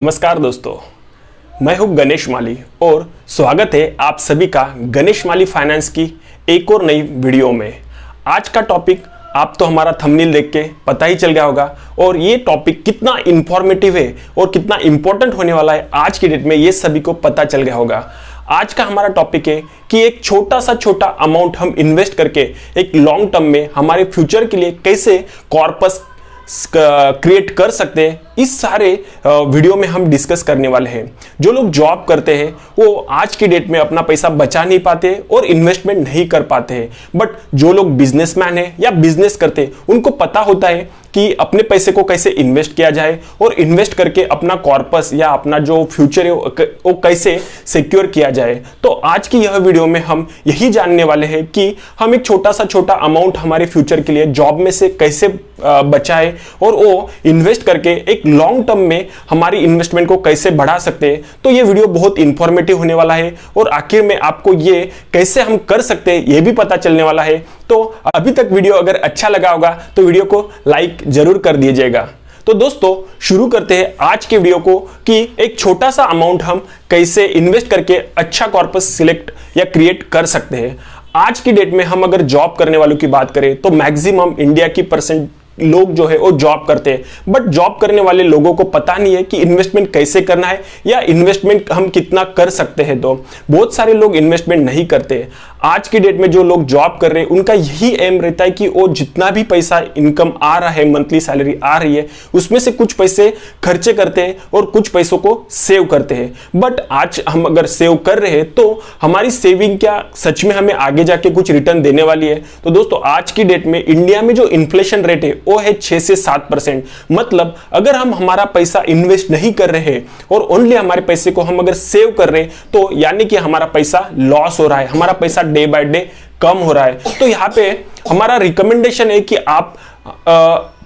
नमस्कार दोस्तों, मैं हूं गणेश माली और स्वागत है आप सभी का गणेश माली फाइनेंस की एक और नई वीडियो में। आज का टॉपिक आप तो हमारा थंबनेल देख के पता ही चल गया होगा और ये टॉपिक कितना इंफॉर्मेटिव है और कितना इंपॉर्टेंट होने वाला है आज की डेट में, ये सभी को पता चल गया होगा। आज का हमारा टॉपिक है कि एक छोटा अमाउंट हम इन्वेस्ट करके एक लॉन्ग टर्म में हमारे फ्यूचर के लिए कैसे कॉर्पस क्रिएट कर सकते हैं, इस सारे वीडियो में हम डिस्कस करने वाले हैं। जो लोग जॉब करते हैं वो आज की डेट में अपना पैसा बचा नहीं पाते और इन्वेस्टमेंट नहीं कर पाते हैं, बट जो लोग बिजनेसमैन हैं या बिजनेस करते हैं उनको पता होता है कि अपने पैसे को कैसे इन्वेस्ट किया जाए और इन्वेस्ट करके अपना कॉर्पस या अपना जो फ्यूचर है वो कैसे सिक्योर किया जाए। तो आज की यह वीडियो में हम यही जानने वाले हैं कि हम एक छोटा अमाउंट हमारे फ्यूचर के लिए जॉब में से कैसे बचाए और वो इन्वेस्ट करके एक लॉन्ग टर्म में हमारी इन्वेस्टमेंट को कैसे बढ़ा सकते हैं। तो ये वीडियो बहुत इंफॉर्मेटिव होने वाला है और आखिर में आपको ये कैसे हम कर सकते हैं ये भी पता चलने वाला है। तो अभी तक वीडियो अगर अच्छा लगा होगा तो वीडियो को लाइक जरूर कर दीजिएगा। तो दोस्तों शुरू करते हैं आज के वीडियो को कि एक छोटा सा अमाउंट हम कैसे इन्वेस्ट करके अच्छा कॉर्पस सिलेक्ट या क्रिएट कर सकते हैं। आज की डेट में हम अगर जॉब करने वालों की बात करें तो मैक्सिमम इंडिया की परसेंट लोग जो है वो जॉब करते हैं, बट जॉब करने वाले लोगों को पता नहीं है कि इन्वेस्टमेंट कैसे करना है या इन्वेस्टमेंट हम कितना कर सकते हैं। तो बहुत सारे लोग इन्वेस्टमेंट नहीं करते। आज की डेट में जो लोग जॉब कर रहे हैं उनका यही एम रहता है कि वो जितना भी पैसा इनकम आ रहा है, मंथली सैलरी आ रही है, उसमें से कुछ पैसे खर्चे करते हैं और कुछ पैसों को सेव करते हैं। बट आज हम अगर सेव कर रहे हैं तो हमारी सेविंग क्या सच में हमें आगे जाके कुछ रिटर्न देने वाली है? तो दोस्तों आज की डेट में इंडिया में जो इन्फ्लेशन रेट है वो है 6 से 7%। मतलब अगर हम हमारा पैसा इन्वेस्ट नहीं कर रहे हैं और ओनली हमारे पैसे को हम अगर सेव कर रहे हैं तो यानी कि हमारा पैसा लॉस हो रहा है, हमारा पैसा डे बाय डे कम हो रहा है। तो यहां पे हमारा रिकमेंडेशन है कि आप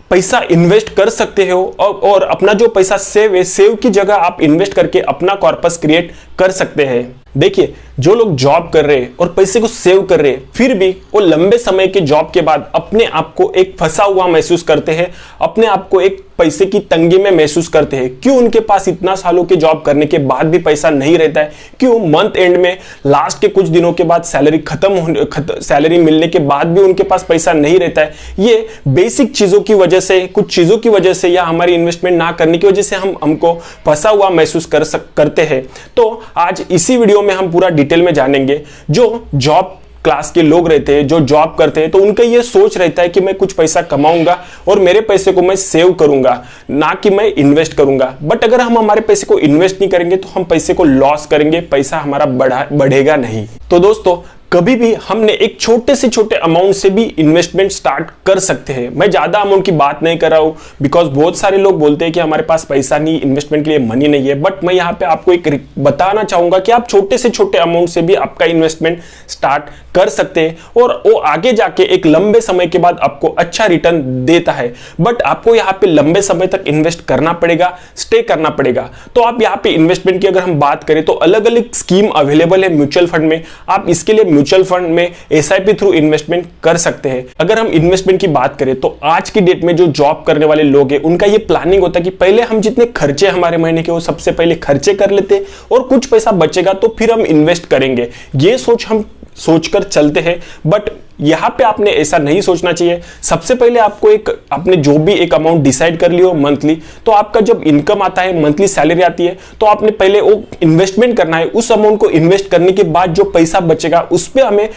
पैसा इन्वेस्ट कर सकते हो और अपना जो पैसा सेव है, सेव की जगह आप इन्वेस्ट करके अपना कॉर्पस क्रिएट कर सकते हैं। देखिए, जो लोग जॉब कर रहे हैं और पैसे को सेव कर रहे हैं फिर भी वो लंबे समय के जॉब के बाद अपने आप को एक फंसा हुआ महसूस करते हैं, अपने आप को एक पैसे की तंगी में महसूस करते हैं। क्यों उनके पास इतना सालों के जॉब करने के बाद भी पैसा नहीं रहता है? क्यों मंथ एंड में लास्ट के कुछ दिनों के बाद सैलरी मिलने के बाद भी उनके पास पैसा नहीं रहता है? ये बेसिक चीजों की वजह से, कुछ चीजों की वजह से या हमारी इन्वेस्टमेंट ना करने की वजह से हमको फंसा हुआ महसूस करते हैं। तो आज इसी वीडियो में हम पूरा डिटेल में जानेंगे। जो जॉब क्लास के लोग रहते हैं, जो जॉब करते हैं, तो उनका ये सोच रहता है कि मैं कुछ पैसा कमाऊंगा और मेरे पैसे को मैं सेव करूंगा, ना कि मैं इन्वेस्ट करूंगा। बट अगर हम हमारे पैसे को इन्वेस्ट नहीं करेंगे तो हम पैसे को लॉस करेंगे, पैसा हमारा बढ़ेगा नहीं। तो दोस्तों कभी भी हमने एक छोटे से छोटे अमाउंट से भी इन्वेस्टमेंट स्टार्ट कर सकते हैं। मैं ज्यादा अमाउंट की बात नहीं कर रहा हूं बिकॉज बहुत सारे लोग बोलते हैं कि हमारे पास पैसा नहीं, इन्वेस्टमेंट के लिए मनी नहीं है। बट मैं यहां पे आपको एक बताना चाहूंगा कि आप छोटे से छोटे अमाउंट से भी आपका इन्वेस्टमेंट स्टार्ट कर सकते हैं और वो आगे जाके एक लंबे समय के बाद आपको अच्छा रिटर्न देता है। बट आपको यहाँ पे लंबे समय तक इन्वेस्ट करना पड़ेगा, स्टे करना पड़ेगा। तो आप यहाँ पे इन्वेस्टमेंट की अगर हम बात करें तो अलग अलग स्कीम अवेलेबल है म्यूचुअल फंड में। आप इसके लिए म्यूचुअल फंड में एसआईपी थ्रू इन्वेस्टमेंट कर सकते हैं। अगर हम इन्वेस्टमेंट की बात करें तो आज की डेट में जो जॉब करने वाले लोग हैं उनका ये प्लानिंग होता है कि पहले हम जितने खर्चे हमारे महीने के वो सबसे पहले खर्चे कर लेते हैं और कुछ पैसा बचेगा तो फिर हम इन्वेस्ट करेंगे। ये सोच हम सोचकर चलते हैं, बट यहां पे आपने ऐसा नहीं सोचना चाहिए। सबसे पहले आपने जो भी एक अमाउंट डिसाइड कर लियो मंथली, तो आपका जब इनकम आता है, मंथली सैलरी आती है, तो आपने पहले वो इन्वेस्टमेंट करना है। उस अमाउंट को इन्वेस्ट करने के बाद जो पैसा बचेगा उस पे हमें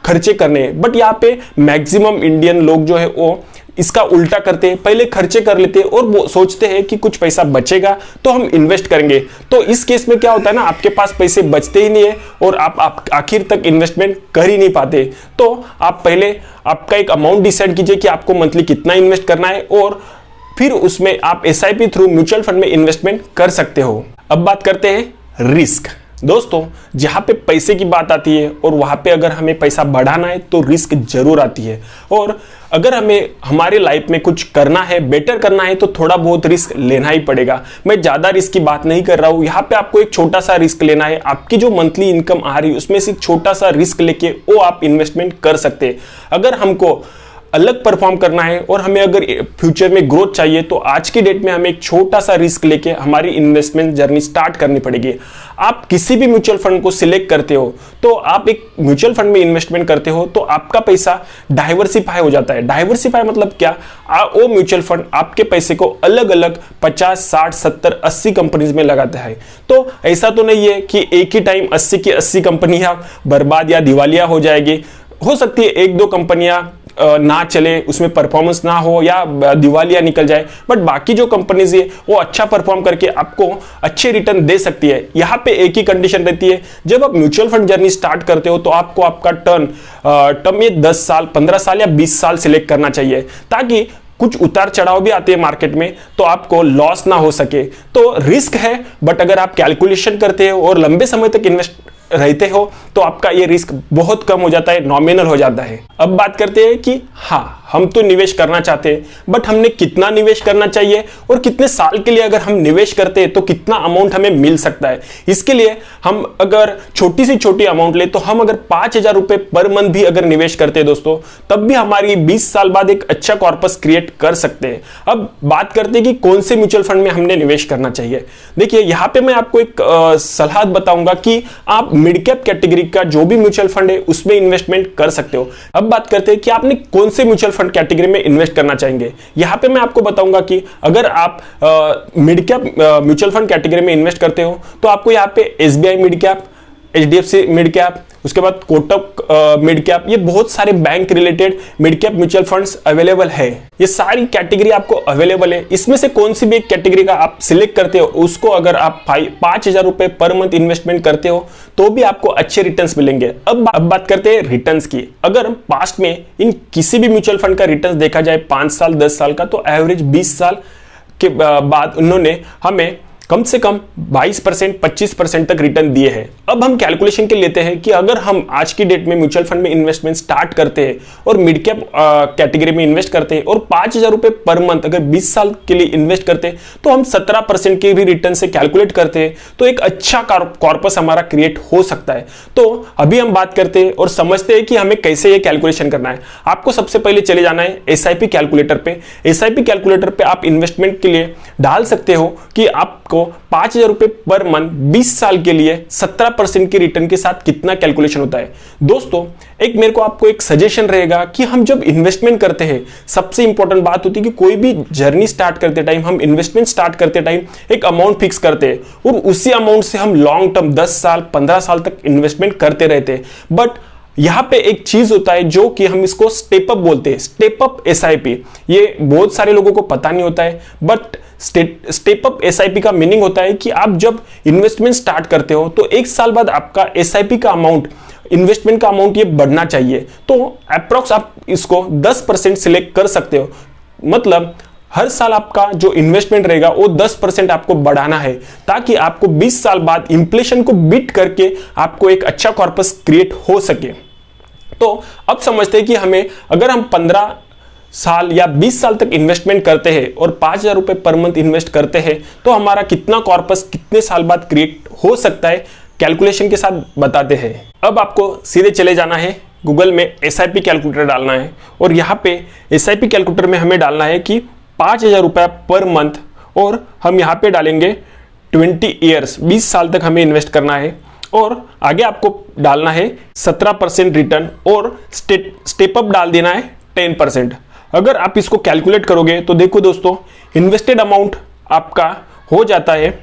खर्चे करने हैं। बट यहाँ पे मैक्सिमम इंडियन लोग जो है वो इसका उल्टा करते हैं, पहले खर्चे कर लेते हैं और वो सोचते हैं कि कुछ पैसा बचेगा तो हम इन्वेस्ट करेंगे। तो इस केस में क्या होता है ना, आपके पास पैसे बचते ही नहीं है और आप आखिर तक इन्वेस्टमेंट कर ही नहीं पाते। तो आप पहले आपका एक अमाउंट डिसाइड कीजिए कि आपको मंथली कितना इन्वेस्ट करना है और फिर उसमें आप एसआईपी थ्रू म्यूचुअल फंड में इन्वेस्टमेंट कर सकते हो। अब बात करते हैं रिस्क। दोस्तों जहां पे पैसे की बात आती है और वहां पे अगर हमें पैसा बढ़ाना है तो रिस्क जरूर आती है। और अगर हमें हमारे लाइफ में कुछ करना है, बेटर करना है, तो थोड़ा बहुत रिस्क लेना ही पड़ेगा। मैं ज्यादा रिस्क की बात नहीं कर रहा हूं, यहाँ पे आपको एक छोटा सा रिस्क लेना है। आपकी जो मंथली इनकम आ रही है उसमें से एक छोटा सा रिस्क लेके वो आप इन्वेस्टमेंट कर सकते हैं। अगर हमको अलग परफॉर्म करना है और हमें अगर फ्यूचर में ग्रोथ चाहिए तो आज की डेट में हमें एक छोटा सा रिस्क लेके हमारी इन्वेस्टमेंट जर्नी स्टार्ट करनी पड़ेगी। आप किसी भी म्यूचुअल फंड को सिलेक्ट करते हो तो आप एक म्यूचुअल फंड में इन्वेस्टमेंट करते हो तो आपका पैसा डाइवर्सिफाई हो जाता है। डाइवर्सिफाई मतलब क्या, वो म्यूचुअल फंड आपके पैसे को अलग अलग 50, 60, 70, 80 कंपनीज में लगाता है। तो ऐसा तो नहीं है कि एक ही टाइम 80 की 80 कंपनियां बर्बाद या दिवालिया हो जाएगी। हो सकती है एक दो कंपनियां ना चले, उसमें परफॉर्मेंस ना हो या दिवालिया निकल जाए, बट बाकी जो कंपनीज है वो अच्छा परफॉर्म करके आपको अच्छे रिटर्न दे सकती है। यहाँ पे एक ही कंडीशन रहती है, जब आप म्यूचुअल फंड जर्नी स्टार्ट करते हो तो आपको आपका टर्म में 10 साल, 15 साल या 20 साल सिलेक्ट करना चाहिए, ताकि कुछ उतार चढ़ाव भी आते हैं मार्केट में तो आपको लॉस ना हो सके। तो रिस्क है, बट अगर आप कैलकुलेशन करते हो और लंबे समय तक इन्वेस्ट रहते हो तो आपका ये रिस्क बहुत कम हो जाता है, नॉमिनल हो जाता है। अब बात करते हैं कि हाँ, हम तो निवेश करना चाहते हैं, बट हमने कितना निवेश करना चाहिए और कितने साल के लिए अगर हम निवेश करते हैं तो कितना अमाउंट हमें मिल सकता है। इसके लिए हम अगर छोटी से छोटी अमाउंट ले तो हम अगर 5,000 रुपए पर मंथ भी अगर निवेश करते हैं दोस्तों, तब भी हमारी 20 साल बाद एक अच्छा कॉर्पस क्रिएट कर सकते हैं। अब बात करते हैं कि कौन से म्यूचुअल फंड में हमने निवेश करना चाहिए। देखिए, यहाँ पे मैं आपको एक सलाह बताऊंगा कि आप मिड कैप कैटेगरी का जो भी म्यूचुअल फंड है उसमें इन्वेस्टमेंट कर सकते हो। अब बात करते हैं कि आपने कौन से म्यूचुअल फंड कैटेगरी में इन्वेस्ट करना चाहेंगे। यहां पे मैं आपको बताऊंगा कि अगर आप mid cap mutual fund category में इन्वेस्ट करते हो तो आपको यहां पे SBI mid cap, HDFC mid cap, उसके बाद कोटक मिड कैप, ये बहुत सारे bank related mid cap mutual funds available है। ये सारी कैटेगरी आपको अवेलेबल है। इसमें से कौन सी भी एक कैटेगरी का आप सिलेक्ट करते हो, उसको अगर आप 5,000 रुपए पर मंथ इन्वेस्टमेंट करते हो तो भी आपको अच्छे रिटर्न्स मिलेंगे। अब बात करते हैं रिटर्न्स की। अगर पास्ट में इन किसी भी म्यूचुअल फंड का रिटर्न्स देखा जाए 5 साल 10 साल का, तो एवरेज 20 साल के बाद उन्होंने हमें कम से कम 22%, 25% तक रिटर्न दिए हैं। अब हम कैलकुलेशन के लेते हैं कि अगर हम आज की डेट में म्यूचुअल फंड में इन्वेस्टमेंट स्टार्ट करते हैं और मिड कैप कैटेगरी में इन्वेस्ट करते हैं और 5,000 रुपए पर मंथ अगर 20 साल के लिए इन्वेस्ट करते हैं तो हम 17% के भी रिटर्न से कैलकुलेट करते हैं तो एक अच्छा कॉर्पस हमारा क्रिएट हो सकता है। तो अभी हम बात करते हैं और समझते हैं कि हमें कैसे ये कैलकुलेशन करना है। आपको सबसे पहले चले जाना है एसआईपी कैलकुलेटर पे। एसआईपी कैलकुलेटर पे आप इन्वेस्टमेंट के लिए डाल सकते हो कि आपको 5,000 रुपए पर मंथ 20 साल के लिए 17% की रिटर्न के साथ कितना कैलकुलेशन होता है। दोस्तों, एक मेरे को आपको एक सजेशन रहेगा कि हम जब इन्वेस्टमेंट करते हैं, सबसे इंपॉर्टेंट बात होती है कि कोई भी जर्नी स्टार्ट करते टाइम, हम इन्वेस्टमेंट स्टार्ट करते टाइम एक अमाउंट फिक्स करते हैं और उसी अमाउंट से हम लॉन्ग टर्म 10 साल 15 साल तक इन्वेस्टमेंट करते रहते हैं। बट यहां पे एक चीज होता है जो कि हम इसको स्टेप अप बोलते हैं, स्टेप अप एसआईपी। ये बहुत सारे लोगों को पता नहीं होता है, बट स्टेप अप एसआईपी का मीनिंग होता है कि आप जब इन्वेस्टमेंट स्टार्ट करते हो तो 1 साल बाद आपका एसआईपी का अमाउंट, इन्वेस्टमेंट का अमाउंट ये बढ़ना चाहिए। तो अप्रॉक्स आप इसको 10% सिलेक्ट कर सकते हो। मतलब हर साल आपका जो इन्वेस्टमेंट रहेगा वो 10% आपको बढ़ाना है, ताकि आपको 20 साल बाद इन्फ्लेशन को बीट करके आपको एक अच्छा कॉर्पस क्रिएट हो सके। तो अब समझते हैं कि हमें अगर हम 15 साल या 20 साल तक इन्वेस्टमेंट करते हैं और 5,000 रुपए पर मंथ इन्वेस्ट करते हैं तो हमारा कितना कॉर्पस कितने साल बाद क्रिएट हो सकता है, कैलकुलेशन के साथ बताते हैं। अब आपको सीधे चले जाना है गूगल में, एसआईपी कैलकुलेटर डालना है और यहाँ पे एसआईपी कैलकुलेटर में हमें डालना है कि 5,000 रुपया पर मंथ और हम यहाँ पे डालेंगे 20 ईयर्स, 20 साल तक हमें इन्वेस्ट करना है और आगे आपको डालना है 17% रिटर्न और स्टेप अप डाल देना है 10%। अगर आप इसको कैलकुलेट करोगे तो देखो दोस्तों, इन्वेस्टेड अमाउंट आपका हो जाता है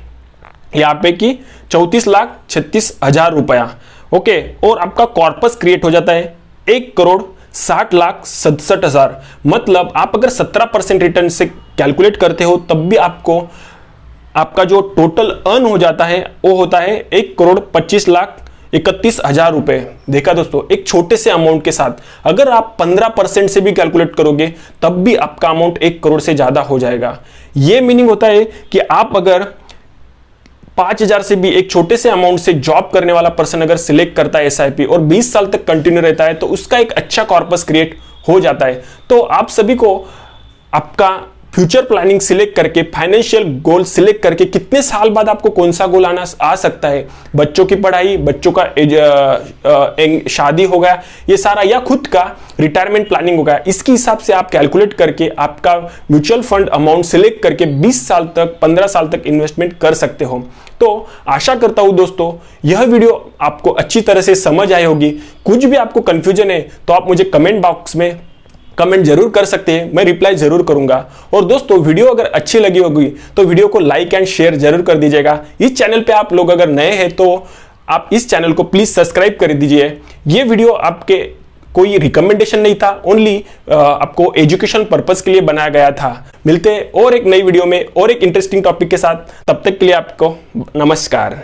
यहाँ पे कि 34,36,000 रुपया, ओके। और आपका कॉर्पस क्रिएट हो जाता है 1,60,67,000। मतलब आप अगर 17% रिटर्न से कैलकुलेट करते हो तब भी आपको आपका जो टोटल अर्न हो जाता है वो होता है 1,25,31,000 रुपए। देखा दोस्तों, एक छोटे से अमाउंट के साथ अगर आप 15% से भी कैलकुलेट करोगे तब भी आपका अमाउंट 1 करोड़ से ज्यादा हो जाएगा। ये मीनिंग होता है कि आप अगर 5,000 से भी एक छोटे से अमाउंट से जॉब करने वाला पर्सन अगर सिलेक्ट करता है एसआईपी और 20 साल तक कंटिन्यू रहता है तो उसका एक अच्छा कॉर्पस क्रिएट हो जाता है। तो आप सभी को आपका फ्यूचर प्लानिंग सिलेक्ट करके, फाइनेंशियल गोल सिलेक्ट करके कितने साल बाद आपको कौन सा गोल आ सकता है, बच्चों की पढ़ाई, बच्चों का शादी हो गया ये सारा, या खुद का रिटायरमेंट प्लानिंग हो गया, इसके हिसाब से आप कैलकुलेट करके आपका म्यूचुअल फंड अमाउंट सिलेक्ट करके 20 साल तक, 15 साल तक इन्वेस्टमेंट कर सकते हो। तो आशा करता हूं दोस्तों यह वीडियो आपको अच्छी तरह से समझ आई होगी। कुछ भी आपको कंफ्यूजन है तो आप मुझे कमेंट बॉक्स में कमेंट जरूर कर सकते हैं, मैं रिप्लाई जरूर करूंगा। और दोस्तों वीडियो अगर अच्छी लगी होगी तो वीडियो को लाइक एंड शेयर जरूर कर दीजिएगा। इस चैनल पे आप लोग अगर नए हैं तो आप इस चैनल को प्लीज सब्सक्राइब कर दीजिए। ये वीडियो आपके कोई रिकमेंडेशन नहीं था, ओनली आपको एजुकेशन पर्पस के लिए बनाया गया था। मिलते हैं और एक नई वीडियो में और एक इंटरेस्टिंग टॉपिक के साथ, तब तक के लिए आपको नमस्कार।